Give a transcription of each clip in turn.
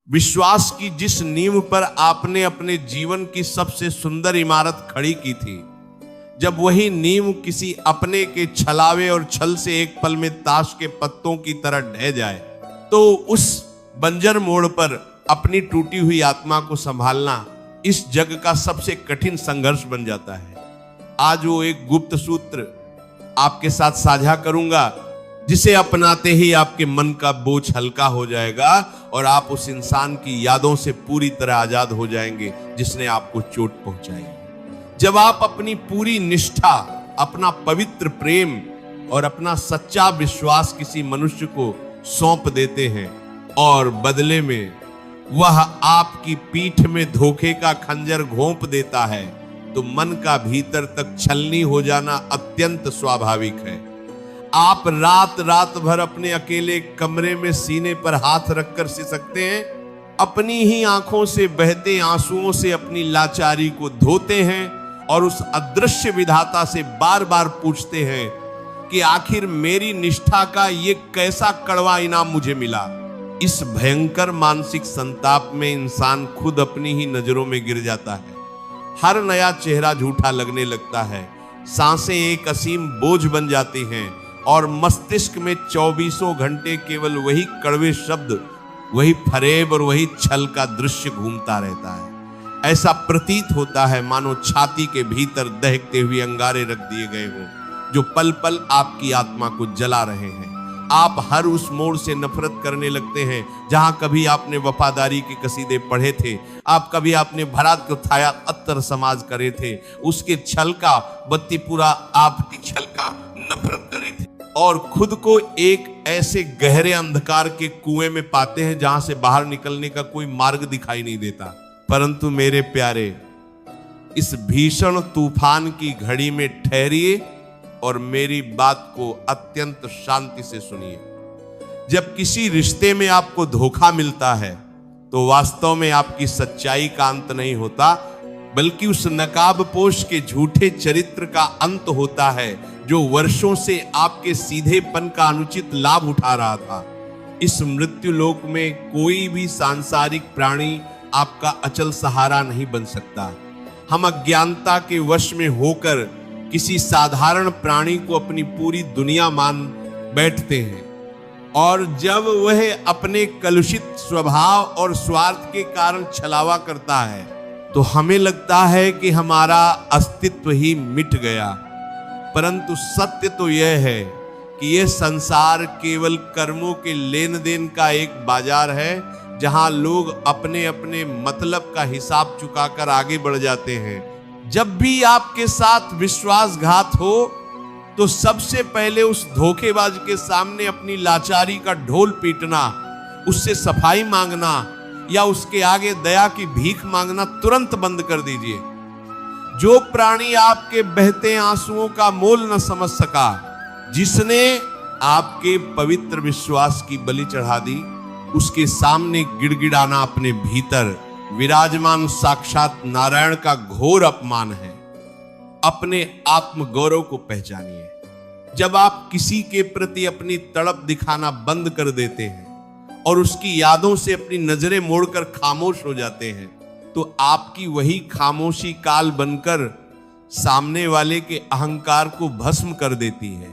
विश्वास की जिस नींव पर आपने अपने जीवन की सबसे सुंदर इमारत खड़ी की थी, जब वही नींव किसी अपने के छलावे और छल से एक पल में ताश के पत्तों की तरह ढह जाए, तो उस बंजर मोड़ पर अपनी टूटी हुई आत्मा को संभालना इस जग का सबसे कठिन संघर्ष बन जाता है। आज वो एक गुप्त सूत्र आपके साथ साझा करूंगा, जिसे अपनाते ही आपके मन का बोझ हल्का हो जाएगा और आप उस इंसान की यादों से पूरी तरह आजाद हो जाएंगे जिसने आपको चोट पहुंचाई। जब आप अपनी पूरी निष्ठा, अपना पवित्र प्रेम और अपना सच्चा विश्वास किसी मनुष्य को सौंप देते हैं और बदले में वह आपकी पीठ में धोखे का खंजर घोंप देता है, तो मन का भीतर तक छलनी हो जाना अत्यंत स्वाभाविक है। आप रात रात भर अपने अकेले कमरे में सीने पर हाथ रखकर सिसकते हैं, अपनी ही आंखों से बहते आंसुओं से अपनी लाचारी को धोते हैं और उस अदृश्य विधाता से बार बार पूछते हैं कि आखिर मेरी निष्ठा का ये कैसा कड़वा इनाम मुझे मिला। इस भयंकर मानसिक संताप में इंसान खुद अपनी ही नजरों में गिर जाता है। हर नया चेहरा झूठा लगने लगता है, सांसें एक असीम बोझ बन जाती हैं और मस्तिष्क में 24 घंटे केवल वही कड़वे शब्द, वही फरेब और वही छल का दृश्य घूमता रहता है। ऐसा प्रतीत होता है मानो छाती के भीतर दहकते हुए अंगारे रख दिए गए हों, जो पल पल आपकी आत्मा को जला रहे हैं। आप हर उस मोड़ से नफरत करने लगते हैं जहां कभी आपने वफादारी के कसीदे पढ़े थे, कभी आपने भरात को थाया अत्तर समाज करे थे, उसके छल का बत्तीपुरा आपकी छल का नफरत करे थे और खुद को एक ऐसे गहरे अंधकार के कुएं में पाते हैं जहां से बाहर निकलने का कोई मार्ग दिखाई नहीं देता। परंतु मेरे प्यारे, इस भीषण तूफान की घड़ी में ठहरिए और मेरी बात को अत्यंत शांति से सुनिए। जब किसी रिश्ते में आपको धोखा मिलता है तो वास्तव में आपकी सच्चाई का अंत नहीं होता, बल्कि उस नकाबपोश के झूठे चरित्र का अंत होता है जो वर्षों से आपके सीधेपन का अनुचित लाभ उठा रहा था। इस मृत्यु लोक में कोई भी सांसारिक प्राणी आपका अचल सहारा नहीं बन सकता। हम अज्ञानता के वश में होकर किसी साधारण प्राणी को अपनी पूरी दुनिया मान बैठते हैं और जब वह अपने कलुषित स्वभाव और स्वार्थ के कारण छलावा करता है तो हमें लगता है कि हमारा अस्तित्व ही मिट गया। परंतु सत्य तो यह है कि यह संसार केवल कर्मों के लेन देन का एक बाजार है, जहां लोग अपने अपने मतलब का हिसाब चुकाकर आगे बढ़ जाते हैं। जब भी आपके साथ विश्वासघात हो तो सबसे पहले उस धोखेबाज के सामने अपनी लाचारी का ढोल पीटना, उससे सफाई मांगना या उसके आगे दया की भीख मांगना तुरंत बंद कर दीजिए। जो प्राणी आपके बहते आंसुओं का मोल न समझ सका, जिसने आपके पवित्र विश्वास की बलि चढ़ा दी, उसके सामने गिड़गिड़ाना अपने भीतर विराजमान साक्षात नारायण का घोर अपमान है। अपने आत्मगौरव को पहचानिए। जब आप किसी के प्रति अपनी तड़प दिखाना बंद कर देते हैं और उसकी यादों से अपनी नजरें मोड़कर खामोश हो जाते हैं, तो आपकी वही खामोशी काल बनकर सामने वाले के अहंकार को भस्म कर देती है।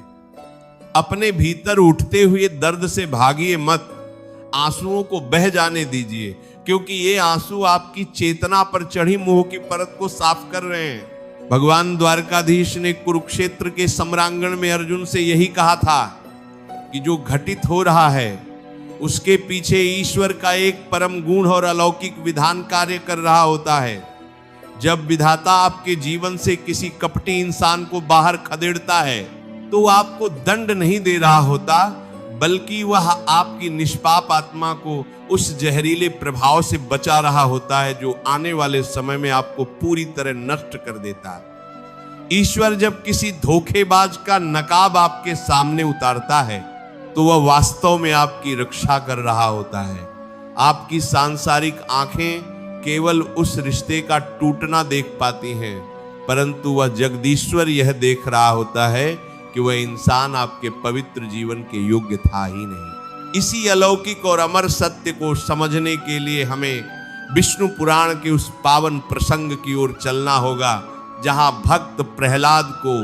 अपने भीतर उठते हुए दर्द से भागिए मत, आंसुओं को बह जाने दीजिए, क्योंकि ये आंसू आपकी चेतना पर चढ़ी मोह की परत को साफ कर रहे हैं। भगवान द्वारकाधीश ने कुरुक्षेत्र के सम्रांगण में अर्जुन से यही कहा था कि जो घटित हो रहा है उसके पीछे ईश्वर का एक परम गुण और अलौकिक विधान कार्य कर रहा होता है। जब विधाता आपके जीवन से किसी कपटी इंसान को बाहर खदेड़ता है तो आपको दंड नहीं दे रहा होता, बल्कि वह आपकी निष्पाप आत्मा को उस जहरीले प्रभाव से बचा रहा होता है जो आने वाले समय में आपको पूरी तरह नष्ट कर देता है। ईश्वर जब किसी धोखेबाज का नकाब आपके सामने उतारता है तो वह वास्तव में आपकी रक्षा कर रहा होता है। आपकी सांसारिक आंखें केवल उस रिश्ते का टूटना देख पाती हैं, परंतु वह जगदीश्वर यह देख रहा होता है कि वह इंसान आपके पवित्र जीवन के योग्य था ही नहीं। इसी अलौकिक और अमर सत्य को समझने के लिए हमें विष्णु पुराण के उस पावन प्रसंग की ओर चलना होगा, जहां भक्त प्रहलाद को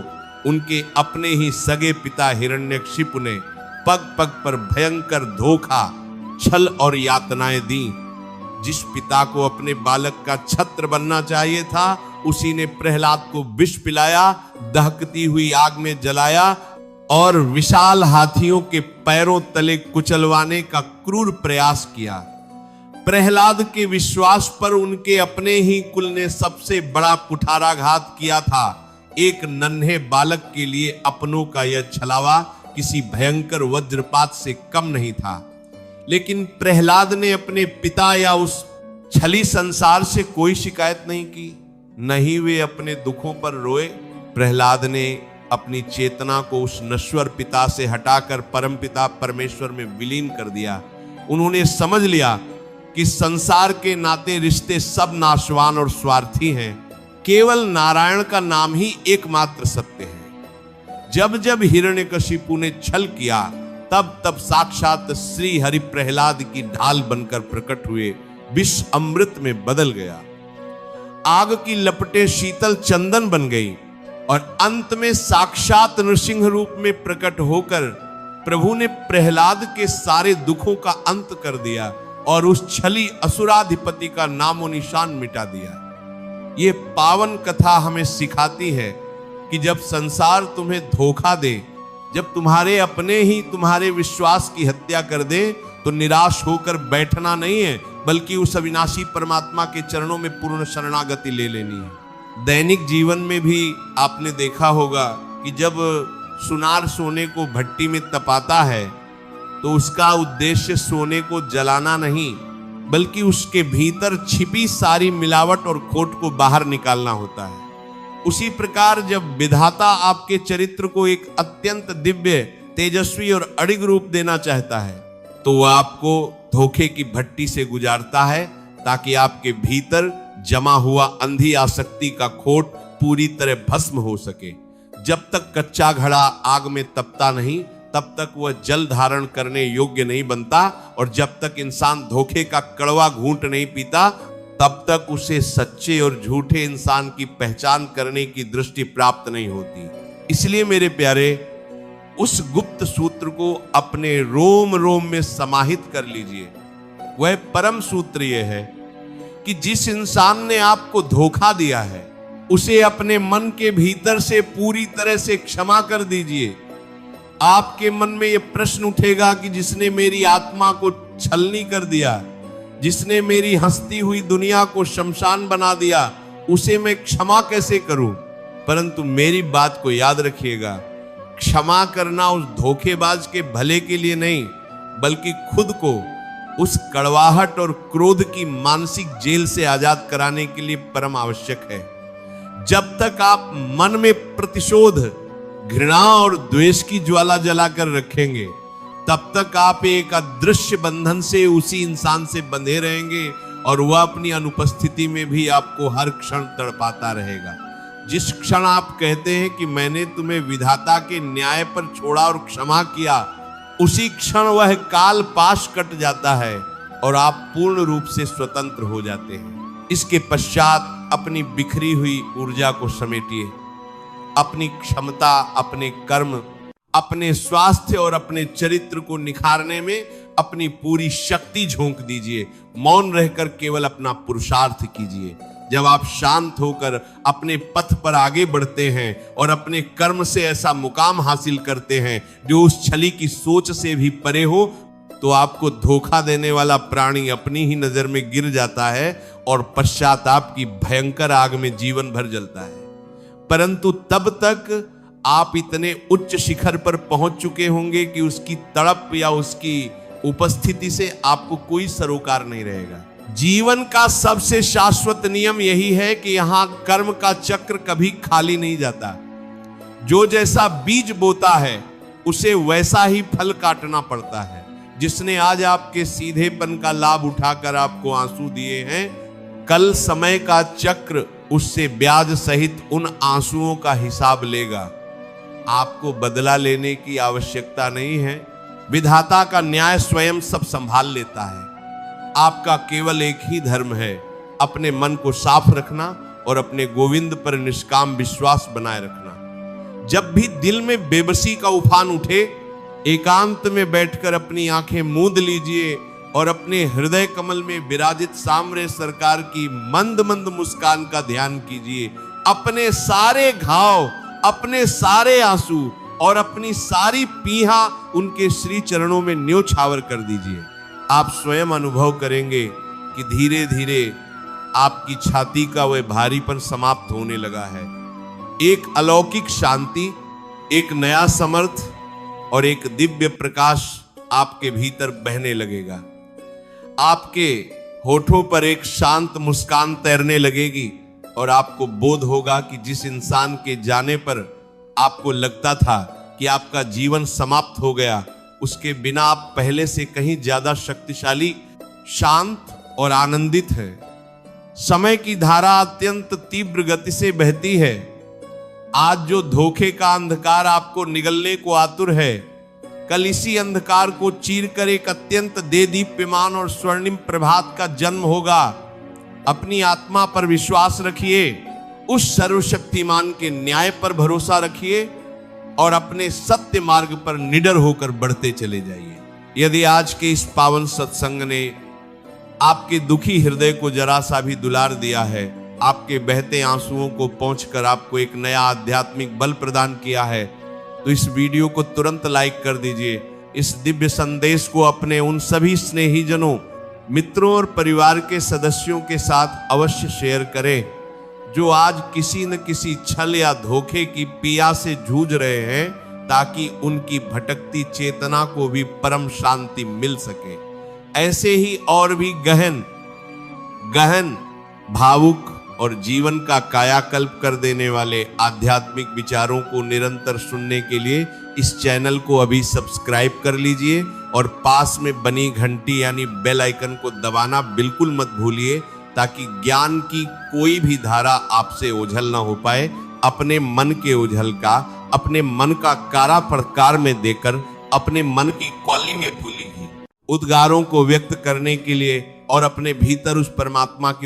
उनके अपने ही सगे पिता हिरण्यकशिपु ने पग पग पर भयंकर धोखा, छल और यातनाएं दी। जिस पिता को अपने बालक का छत्र बनना चाहिए था, उसी ने प्रहलाद को विष पिलाया, दहकती हुई आग में जलाया और विशाल हाथियों के पैरों तले कुचलवाने का क्रूर प्रयास किया। प्रहलाद के विश्वास पर उनके अपने ही कुल ने सबसे बड़ा कुठाराघात किया था। एक नन्हे बालक के लिए अपनों का यह छलावा किसी भयंकर वज्रपात से कम नहीं था। लेकिन प्रहलाद ने अपने पिता या उस छली संसार से कोई शिकायत नहीं की, नहीं वे अपने दुखों पर रोए। प्रहलाद ने अपनी चेतना को उस नश्वर पिता से हटाकर परमपिता परमेश्वर में विलीन कर दिया। उन्होंने समझ लिया कि संसार के नाते रिश्ते सब नाशवान और स्वार्थी हैं, केवल नारायण का नाम ही एकमात्र सत्य है। जब जब हिरण्यकशिपु ने छल किया, तब तब साक्षात श्री हरि प्रहलाद की ढाल बनकर प्रकट हुए, विष अमृत में बदल गया। आग की लपटें शीतल चंदन बन गई और अंत में साक्षात नृसिंह रूप में प्रकट होकर प्रभु ने प्रहलाद के सारे दुखों का अंत कर दिया और उस छली असुराधिपति का नामो निशान मिटा दिया। ये पावन कथा हमें सिखाती है कि जब संसार तुम्हें धोखा दे, जब तुम्हारे अपने ही तुम्हारे विश्वास की हत्या कर दे, तो निराश होकर बैठना नहीं है, बल्कि उस अविनाशी परमात्मा के चरणों में पूर्ण शरणागति ले लेनी है। दैनिक जीवन में भी आपने देखा होगा कि जब सुनार सोने को भट्टी में तपाता है, तो उसका उद्देश्य सोने को जलाना नहीं, बल्कि उसके भीतर छिपी सारी मिलावट और खोट को बाहर निकालना होता है। उसी प्रकार जब विधाता आपके चरित्र को एक अत्यंत दिव्य, तेजस्वी और अडिग रूप देना चाहता है, तो वह आपको धोखे की भट्टी से गुजारता है, ताकि आपके भीतर जमा हुआ अंधी आसक्ति का खोट पूरी तरह भस्म हो सके। जब तक कच्चा घड़ा आग में तपता नहीं, तब तक वह जल धारण करने योग्य नहीं बनता, और जब तक इंसान धोखे का कड़वा घूंट नहीं पीता, तब तक उसे सच्चे और झूठे इंसान की पहचान करने की दृष्टि प्राप्त नहीं होती। इसलिए मेरे प्यारे, उस गुप्त सूत्र को अपने रोम रोम में समाहित कर लीजिए। वह परम सूत्र यह है कि जिस इंसान ने आपको धोखा दिया है, उसे अपने मन के भीतर से पूरी तरह से क्षमा कर दीजिए। आपके मन में यह प्रश्न उठेगा कि जिसने मेरी आत्मा को छलनी कर दिया, जिसने मेरी हंसती हुई दुनिया को शमशान बना दिया, उसे मैं क्षमा कैसे करूं? परंतु मेरी बात को याद रखिएगा, क्षमा करना उस धोखेबाज के भले के लिए नहीं, बल्कि खुद को उस कड़वाहट और क्रोध की मानसिक जेल से आजाद कराने के लिए परम आवश्यक है। जब तक आप मन में प्रतिशोध, घृणा और द्वेष की ज्वाला जलाकर रखेंगे, तब तक आप एक अदृश्य बंधन से उसी इंसान से बंधे रहेंगे, और वह अपनी अनुपस्थिति में भी आपको हर क्षण तड़पाता रहेगा। जिस क्षण आप कहते हैं कि मैंने तुम्हें विधाता के न्याय पर छोड़ा और क्षमा किया, उसी क्षण वह काल पाश कट जाता है और आप पूर्ण रूप से स्वतंत्र हो जाते हैं। इसके पश्चात अपनी बिखरी हुई ऊर्जा को समेटिए, अपनी क्षमता, अपने कर्म, अपने स्वास्थ्य और अपने चरित्र को निखारने में अपनी पूरी शक्ति झोंक दीजिए। मौन रहकर केवल अपना पुरुषार्थ कीजिए। जब आप शांत होकर अपने पथ पर आगे बढ़ते हैं और अपने कर्म से ऐसा मुकाम हासिल करते हैं जो उस छली की सोच से भी परे हो, तो आपको धोखा देने वाला प्राणी अपनी ही नजर में गिर जाता है और पश्चाताप की भयंकर आग में जीवन भर जलता है। परंतु तब तक आप इतने उच्च शिखर पर पहुंच चुके होंगे कि उसकी तड़प या उसकी उपस्थिति से आपको कोई सरोकार नहीं रहेगा। जीवन का सबसे शाश्वत नियम यही है कि यहां कर्म का चक्र कभी खाली नहीं जाता। जो जैसा बीज बोता है, उसे वैसा ही फल काटना पड़ता है। जिसने आज आपके सीधेपन का लाभ उठाकर आपको आंसू दिए हैं, कल समय का चक्र उससे ब्याज सहित उन आंसुओं का हिसाब लेगा। आपको बदला लेने की आवश्यकता नहीं है, विधाता का न्याय स्वयं सब संभाल लेता है। आपका केवल एक ही धर्म है, अपने मन को साफ रखना और अपने गोविंद पर निष्काम विश्वास बनाए रखना। जब भी दिल में बेबसी का उफान उठे, एकांत में बैठकर अपनी आंखें मूंद लीजिए और अपने हृदय कमल में विराजित सामरे सरकार की मंद मंद मुस्कान का ध्यान कीजिए। अपने सारे घाव, अपने सारे आंसू और अपनी सारी पीहा उनके श्री चरणों में न्योछावर कर दीजिए। आप स्वयं अनुभव करेंगे कि धीरे धीरे आपकी छाती का वह भारीपन समाप्त होने लगा है। एक अलौकिक शांति, एक नया समर्थ और एक दिव्य प्रकाश आपके भीतर बहने लगेगा। आपके होठों पर एक शांत मुस्कान तैरने लगेगी और आपको बोध होगा कि जिस इंसान के जाने पर आपको लगता था कि आपका जीवन समाप्त हो गया, उसके बिना आप पहले से कहीं ज्यादा शक्तिशाली, शांत और आनंदित है। समय की धारा अत्यंत तीव्र गति से बहती है। आज जो धोखे का अंधकार आपको निगलने को आतुर है, कल इसी अंधकार को चीरकर एक अत्यंत देदीप्यमान और स्वर्णिम प्रभात का जन्म होगा। अपनी आत्मा पर विश्वास रखिए, उस सर्वशक्तिमान के न्याय पर भरोसा रखिए और अपने सत्य मार्ग पर निडर होकर बढ़ते चले जाइए। यदि आज के इस पावन सत्संग ने आपके दुखी हृदय को जरा सा भी दुलार दिया है, आपके बहते आंसुओं को पोंछकर आपको एक नया आध्यात्मिक बल प्रदान किया है, तो इस वीडियो को तुरंत लाइक कर दीजिए। इस दिव्य संदेश को अपने उन सभी स्नेहीजनों, मित्रों और परिवार के सदस्यों के साथ अवश्य शेयर करें जो आज किसी न किसी छल या धोखे की पीड़ा से जूझ रहे हैं, ताकि उनकी भटकती चेतना को भी परम शांति मिल सके। ऐसे ही और भी गहन भावुक और जीवन का कायाकल्प कर देने वाले आध्यात्मिक विचारों को निरंतर सुनने के लिए इस चैनल को अभी सब्सक्राइब कर लीजिए और पास में बनी घंटी यानी बेल आइकन को दबाना बिल्कुल मत भूलिए, ताकि ज्ञान की कोई भी धारा आपसे ओझल ना हो पाए। अपने मन के ओझल का, अपने मन का कारा प्रकार में देकर अपने मन की कौली में भूली उद्गारों को व्यक्त करने के लिए और अपने भीतर उस परमात्मा की